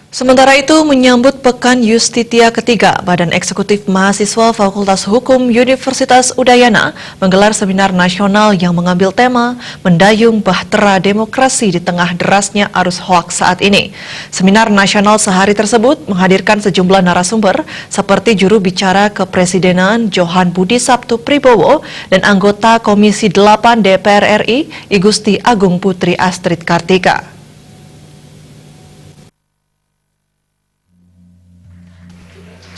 Sementara itu, menyambut Pekan Yustitia ketiga, Badan Eksekutif Mahasiswa Fakultas Hukum Universitas Udayana menggelar seminar nasional yang mengambil tema Mendayung Bahtera Demokrasi di tengah derasnya arus hoaks saat ini. Seminar nasional sehari tersebut menghadirkan sejumlah narasumber seperti juru bicara Kepresidenan Johan Budi Sabtu Pribowo dan anggota Komisi 8 DPR RI Igusti Agung Putri Astrid Kartika.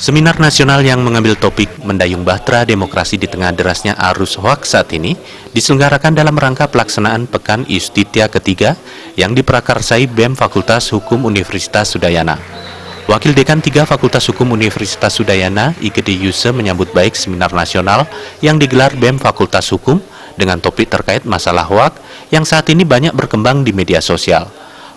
Seminar nasional yang mengambil topik Mendayung Bahtera Demokrasi di tengah derasnya arus hoaks saat ini diselenggarakan dalam rangka pelaksanaan Pekan Yustitia ketiga yang diprakarsai BEM Fakultas Hukum Universitas Udayana. Wakil Dekan 3 Fakultas Hukum Universitas Udayana, Igede Yuse, menyambut baik seminar nasional yang digelar BEM Fakultas Hukum dengan topik terkait masalah hoaks yang saat ini banyak berkembang di media sosial.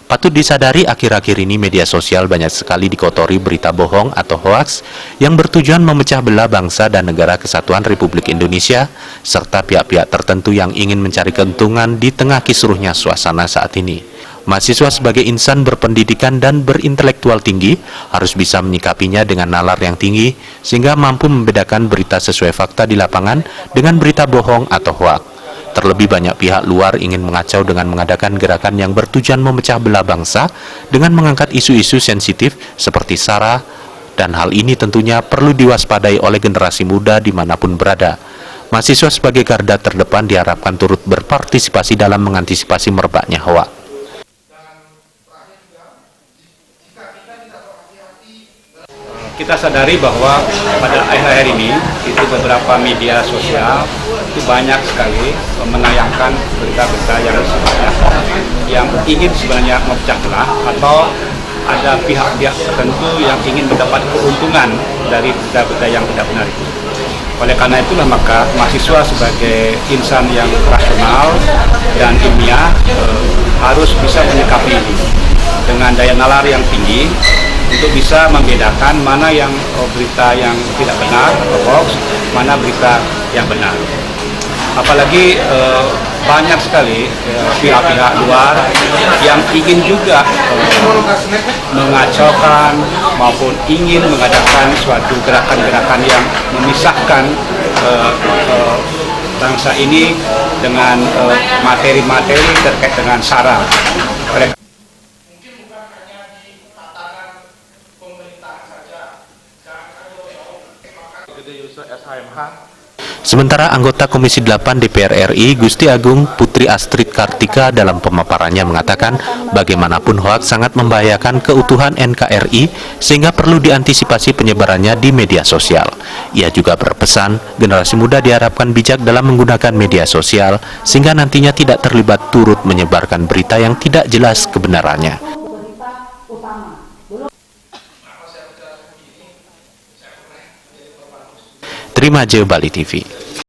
Patut disadari akhir-akhir ini media sosial banyak sekali dikotori berita bohong atau hoaks yang bertujuan memecah belah bangsa dan negara kesatuan Republik Indonesia serta pihak-pihak tertentu yang ingin mencari keuntungan di tengah kisruhnya suasana saat ini. Mahasiswa sebagai insan berpendidikan dan berintelektual tinggi harus bisa menyikapinya dengan nalar yang tinggi sehingga mampu membedakan berita sesuai fakta di lapangan dengan berita bohong atau hoaks. Terlebih banyak pihak luar ingin mengacau dengan mengadakan gerakan yang bertujuan memecah belah bangsa dengan mengangkat isu-isu sensitif seperti SARA, dan hal ini tentunya perlu diwaspadai oleh generasi muda dimanapun berada. Mahasiswa sebagai garda terdepan diharapkan turut berpartisipasi dalam mengantisipasi merebaknya hoaks. Kita sadari bahwa pada akhir-akhir ini itu beberapa media sosial itu banyak sekali menayangkan berita-berita yang sifatnya yang ingin sebenarnya memecah belah atau ada pihak-pihak tertentu yang ingin mendapat keuntungan dari berita-berita yang tidak benar itu. Oleh karena itulah maka mahasiswa sebagai insan yang rasional dan ilmiah harus bisa menyikapi ini dengan daya nalar yang tinggi untuk bisa membedakan mana yang berita yang tidak benar atau hoax, mana berita yang benar. Apalagi banyak sekali pihak-pihak luar yang ingin juga mengacaukan maupun ingin mengadakan suatu gerakan-gerakan yang memisahkan bangsa ini dengan materi-materi terkait dengan SARA. Sementara anggota Komisi 8 DPR RI Gusti Agung Putri Astrid Kartika dalam pemaparannya mengatakan bagaimanapun hoaks sangat membahayakan keutuhan NKRI sehingga perlu diantisipasi penyebarannya di media sosial. Ia juga berpesan generasi muda diharapkan bijak dalam menggunakan media sosial sehingga nantinya tidak terlibat turut menyebarkan berita yang tidak jelas kebenarannya. Terima kasih Bali TV.